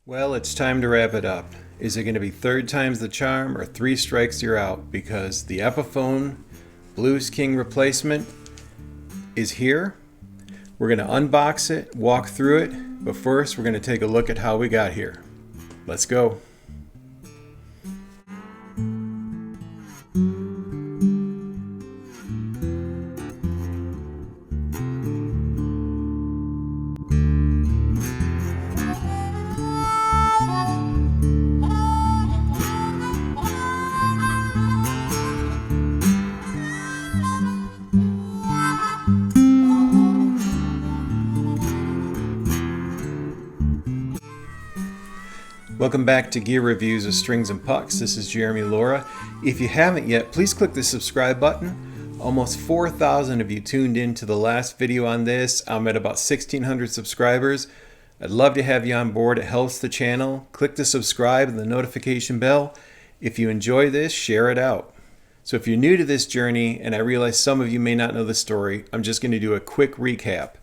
Well, it's time to wrap it up. Is it going to be third time's the charm or three strikes you're out? Because the Epiphone Blues King replacement is here. We're going to unbox it, walk through it, but first we're going to take a look at how we got here. Let's go. Welcome back to Gear Reviews of Strings and Pucks. This is Jeremy Laura. If you haven't yet, please click the subscribe button. Almost 4,000 of you tuned in to the last video on this. I'm at about 1,600 subscribers. I'd love to have you on board. It helps the channel. Click the subscribe and the notification bell. If you enjoy this, share it out. So if you're new to this journey, and I realize some of you may not know the story, I'm just going to do a quick recap.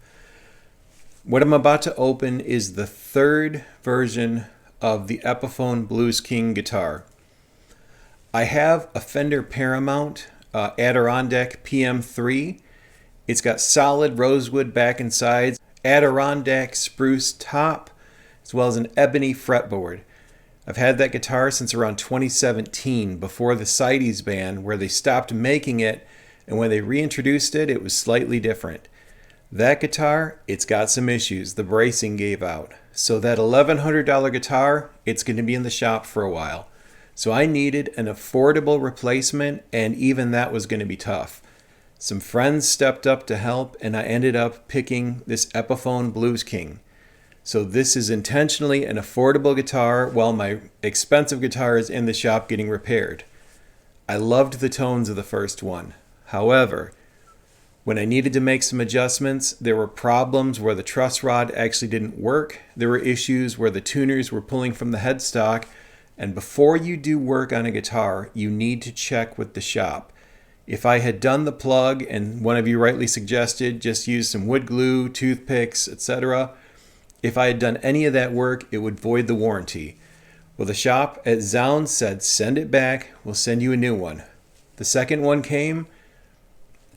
What I'm about to open is the third version of the Epiphone Blues King guitar. I have a Fender Paramount Adirondack PM3. It's got solid rosewood back and sides, Adirondack spruce top, as well as an ebony fretboard. I've had that guitar since around 2017, before the CITES ban, where they stopped making it, and when they reintroduced it, it was slightly different. That guitar, it's got some issues. The bracing gave out. So that $1,100 guitar, it's going to be in the shop for a while. So I needed an affordable replacement, and even that was going to be tough. Some friends stepped up to help, and I ended up picking this Epiphone Blues King. So this is intentionally an affordable guitar while my expensive guitar is in the shop getting repaired. I loved the tones of the first one. However, when I needed to make some adjustments, there were problems where the truss rod actually didn't work. There were issues where the tuners were pulling from the headstock. And before you do work on a guitar, you need to check with the shop. If I had done the plug, and one of you rightly suggested, just use some wood glue, toothpicks, etc. If I had done any of that work, it would void the warranty. Well, the shop at Zzounds said, send it back, we'll send you a new one. The second one came,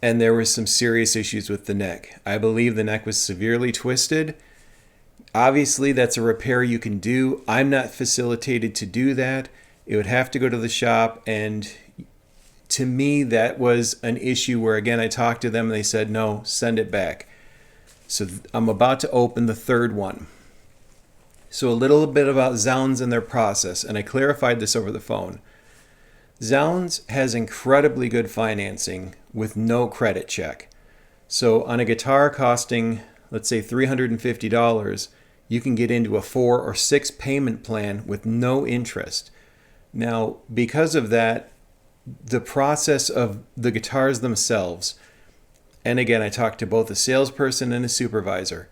and there were some serious issues with the neck. I believe the neck was severely twisted. Obviously, that's a repair you can do. I'm not facilitated to do that. It would have to go to the shop, and to me, that was an issue where, again, I talked to them and they said, no, send it back. So I'm about to open the third one. So a little bit about Zzounds and their process, and I clarified this over the phone. Zzounds has incredibly good financing with no credit check. So on a guitar costing, let's say $350, you can get into a 4 or 6 payment plan with no interest. Now, because of that, the process of the guitars themselves, and again, I talked to both a salesperson and a supervisor,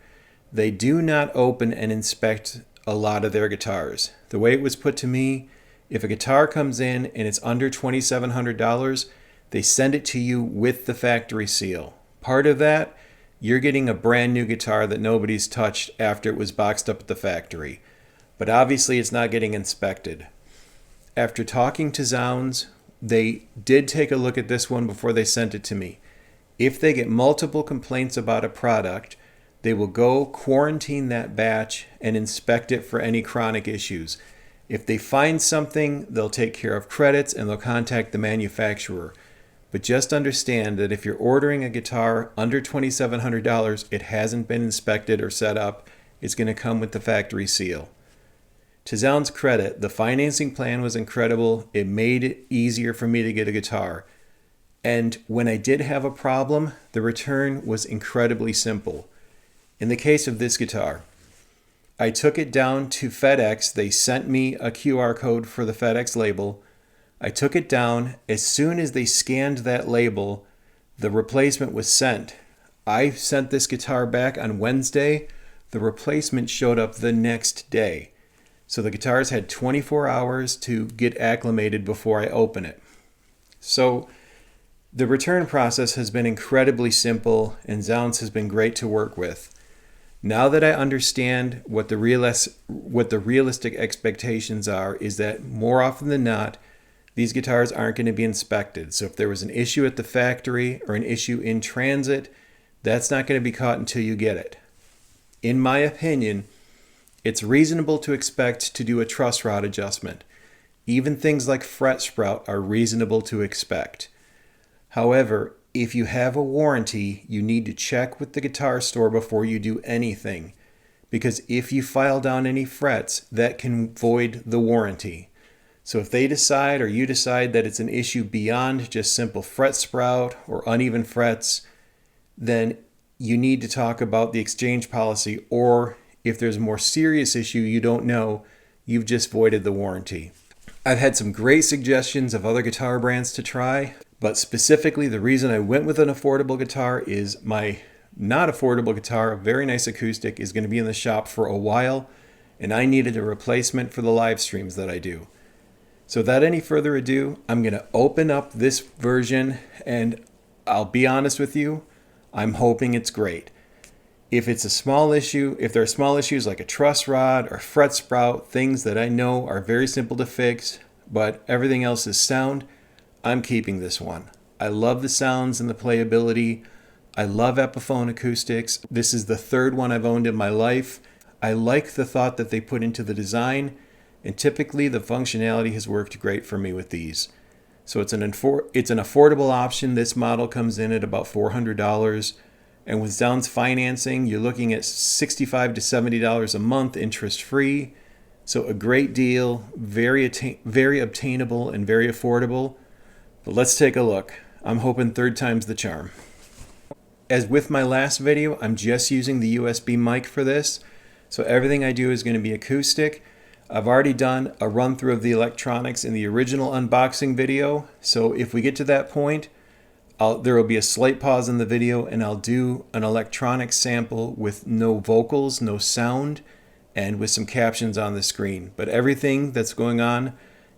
they do not open and inspect a lot of their guitars. The way it was put to me, if a guitar comes in and it's under $2,700, they send it to you with the factory seal. Part of that, you're getting a brand new guitar that nobody's touched after it was boxed up at the factory. But obviously it's not getting inspected. After talking to Zzounds, they did take a look at this one before they sent it to me. If they get multiple complaints about a product, they will go quarantine that batch and inspect it for any chronic issues. If they find something, they'll take care of credits and they'll contact the manufacturer. But just understand that if you're ordering a guitar under $2,700, it hasn't been inspected or set up. It's going to come with the factory seal. To Zzounds' credit, the financing plan was incredible. It made it easier for me to get a guitar. And when I did have a problem, the return was incredibly simple. In the case of this guitar, I took it down to FedEx. They sent me a QR code for the FedEx label. I took it down. As soon as they scanned that label, the replacement was sent. I sent this guitar back on Wednesday. The replacement showed up the next day. So the guitars had 24 hours to get acclimated before I open it. So the return process has been incredibly simple, and Zzounds has been great to work with. Now that I understand what the realistic expectations are, is that more often than not, these guitars aren't going to be inspected. So if there was an issue at the factory or an issue in transit, that's not going to be caught until you get it. In my opinion, it's reasonable to expect to do a truss rod adjustment. Even things like fret sprout are reasonable to expect. However, if you have a warranty, you need to check with the guitar store before you do anything, because if you file down any frets, that can void the warranty. So if they decide or you decide that it's an issue beyond just simple fret sprout or uneven frets, then you need to talk about the exchange policy, or if there's a more serious issue you don't know, you've just voided the warranty. I've had some great suggestions of other guitar brands to try, but specifically the reason I went with an affordable guitar is my not affordable guitar, a very nice acoustic, is going to be in the shop for a while, and I needed a replacement for the live streams that I do. So without any further ado, I'm going to open up this version, and I'll be honest with you, I'm hoping it's great. If it's a small issue, if there are small issues like a truss rod or fret sprout, things that I know are very simple to fix, but everything else is sound, I'm keeping this one. I love the sounds and the playability. I love Epiphone acoustics. This is the third one I've owned in my life. I like the thought that they put into the design, and typically the functionality has worked great for me with these. So it's an affordable option. This model comes in at about $400. And with Zzounds financing, you're looking at $65 to $70 a month interest-free. So a great deal, very obtainable and very affordable. But let's take a look. I'm hoping third time's the charm. As with my last video, I'm just using the USB mic for this. So everything I do is going to be acoustic. I've already done a run through of the electronics in the original unboxing video. So if we get to that point, there will be a slight pause in the video and I'll do an electronic sample with no vocals, no sound, and with some captions on the screen. But everything that's going on,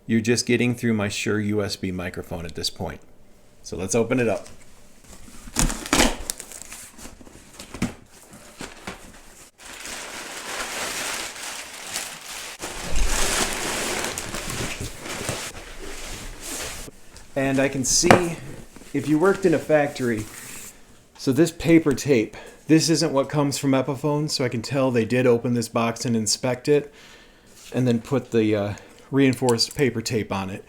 you're just getting through my Shure USB microphone at this point. So let's open it up. And I can see, if you worked in a factory, so this paper tape, this isn't what comes from Epiphone, so I can tell they did open this box and inspect it and then put the reinforced paper tape on it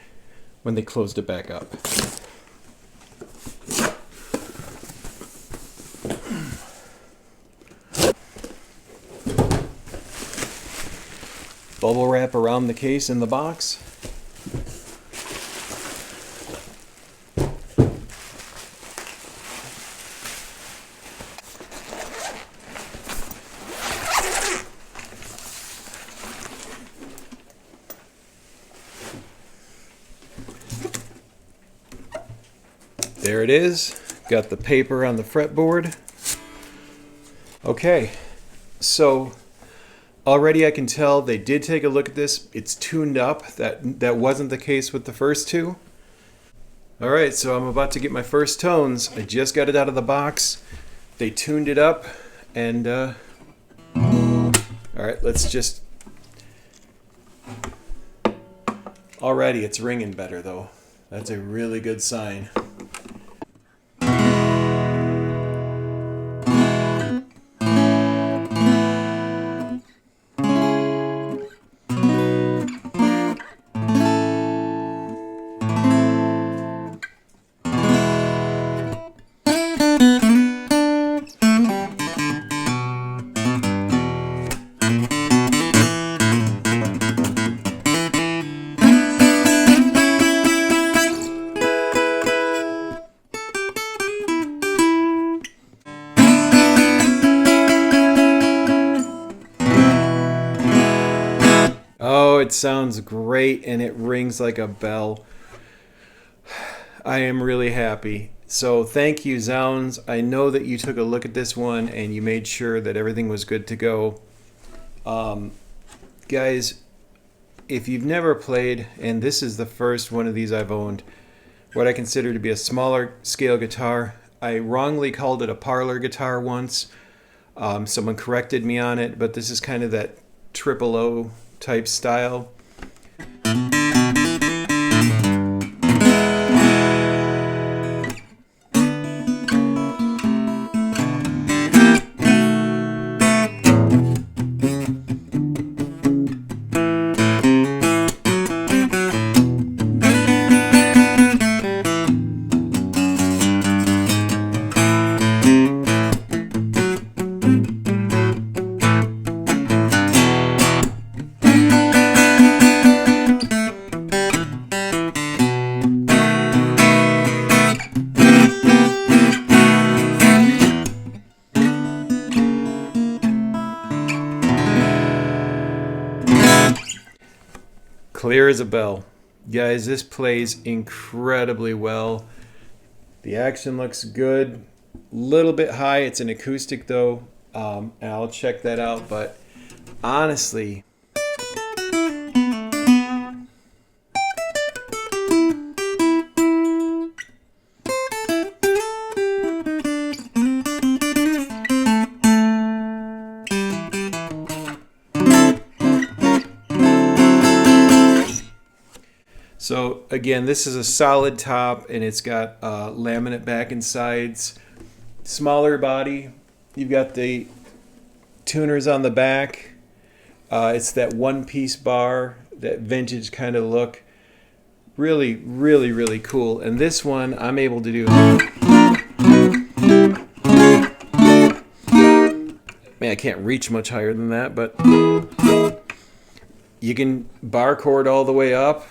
when they closed it back up. Bubble wrap around the case in the box. There it is. Got the paper on the fretboard. Okay, so already I can tell they did take a look at this. It's tuned up. That wasn't the case with the first two. All right, so I'm about to get my first tones. I just got it out of the box. They tuned it up, and all right, let's just. Already, it's ringing better though. That's a really good sign. Oh, it sounds great and it rings like a bell. I am really happy. So thank you, Zzounds. I know that you took a look at this one and you made sure that everything was good to go. Guys, if you've never played, and this is the first one of these I've owned, what I consider to be a smaller scale guitar, I wrongly called it a parlor guitar once. Someone corrected me on it, but this is kind of that triple O type style. Clear as a bell. Guys, this plays incredibly well. The action looks good. Little bit high. It's an acoustic though. And I'll check that out. But honestly, so again, this is a solid top and it's got laminate back and sides. Smaller body. You've got the tuners on the back. It's that one-piece bar, that vintage kind of look. Really, really, really cool. And this one I'm able to do. Man, I can't reach much higher than that, but you can bar chord all the way up.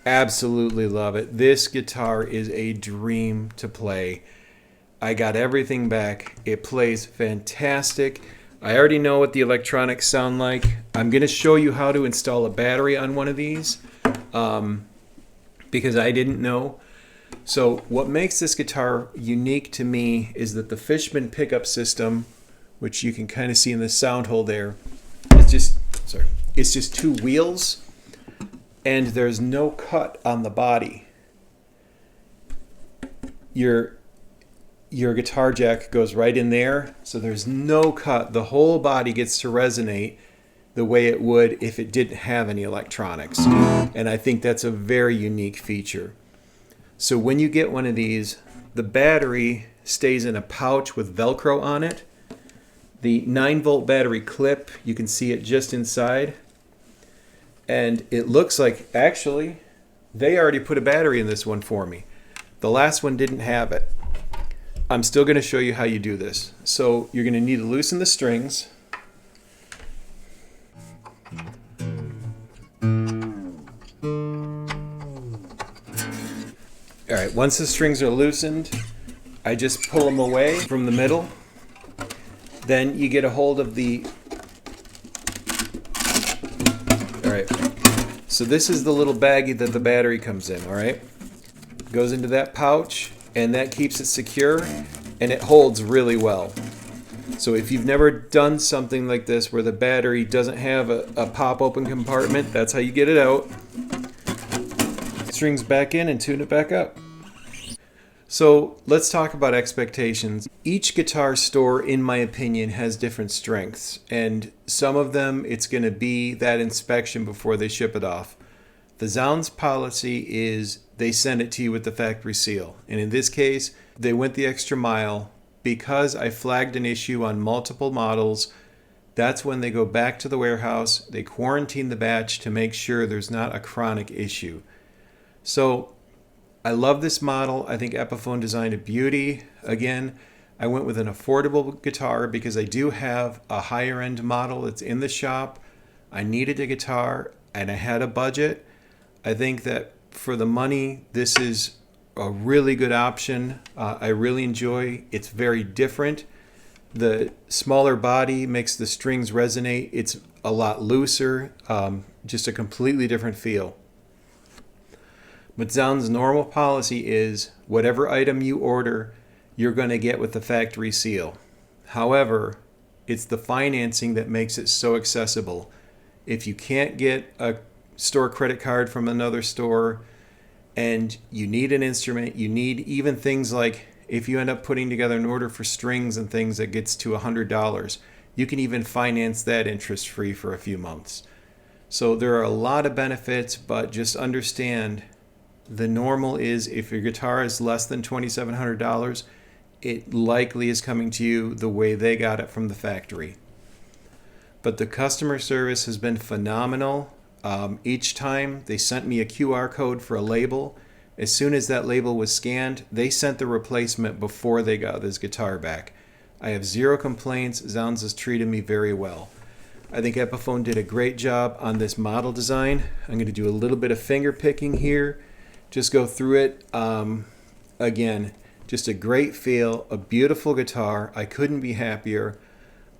Absolutely love it. This guitar is a dream to play. I got everything back. It plays fantastic. I already know what the electronics sound like. I'm going to show you how to install a battery on one of these because I didn't know. So what makes this guitar unique to me is that the Fishman pickup system, which you can kind of see in the sound hole there, it's just two wheels. And there's no cut on the body. Your guitar jack goes right in there, so there's no cut. The whole body gets to resonate the way it would if it didn't have any electronics. And I think that's a very unique feature. So when you get one of these, the battery stays in a pouch with Velcro on it. The 9-volt battery clip, you can see it just inside. And it looks like, actually, they already put a battery in this one for me. The last one didn't have it. I'm still going to show you how you do this. So you're going to need to loosen the strings. All right, once the strings are loosened, I just pull them away from the middle. Then you get a hold of the... All right, so this is the little baggie that the battery comes in, all right? It goes into that pouch, and that keeps it secure, and it holds really well. So if you've never done something like this where the battery doesn't have a pop-open compartment, that's how you get it out. Strings back in and tune it back up. So let's talk about expectations. Each guitar store, in my opinion, has different strengths, and some of them it's going to be that inspection before they ship it off. The Zzounds policy is they send it to you with the factory seal, and in this case they went the extra mile. Because I flagged an issue on multiple models, that's when they go back to the warehouse, they quarantine the batch to make sure there's not a chronic issue. So I love this model. I think Epiphone designed a beauty. Again, I went with an affordable guitar because I do have a higher end model that's in the shop. I needed a guitar and I had a budget. I think that for the money, this is a really good option. I really enjoy. It's very different. The smaller body makes the strings resonate. It's a lot looser, just a completely different feel. But Zzounds' normal policy is whatever item you order, you're going to get with the factory seal. However, it's the financing that makes it so accessible. If you can't get a store credit card from another store and you need an instrument, you need even things like if you end up putting together an order for strings and things that gets to $100, you can even finance that interest free for a few months. So there are a lot of benefits, but just understand the normal is if your guitar is less than $2,700, it likely is coming to you the way they got it from the factory. But the customer service has been phenomenal. Each time they sent me a QR code for a label. As soon as that label was scanned, they sent the replacement before they got this guitar back. I have zero complaints. Zzounds has treated me very well. I think Epiphone did a great job on this model design. I'm going to do a little bit of finger picking here. Just go through it. Again, just a great feel, a beautiful guitar. I couldn't be happier.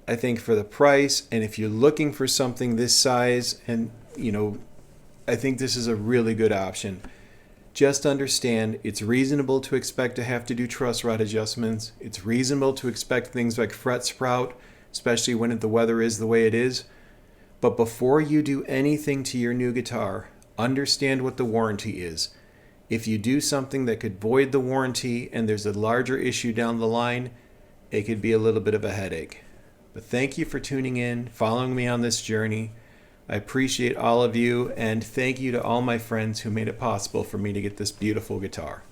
I think for the price, and if you're looking for something this size, and I think this is a really good option. Just understand it's reasonable to expect to have to do truss rod adjustments. It's reasonable to expect things like fret sprout, especially when the weather is the way it is. But before you do anything to your new guitar, understand what the warranty is. If you do something that could void the warranty and there's a larger issue down the line, it could be a little bit of a headache. But thank you for tuning in, following me on this journey. I appreciate all of you, and thank you to all my friends who made it possible for me to get this beautiful guitar.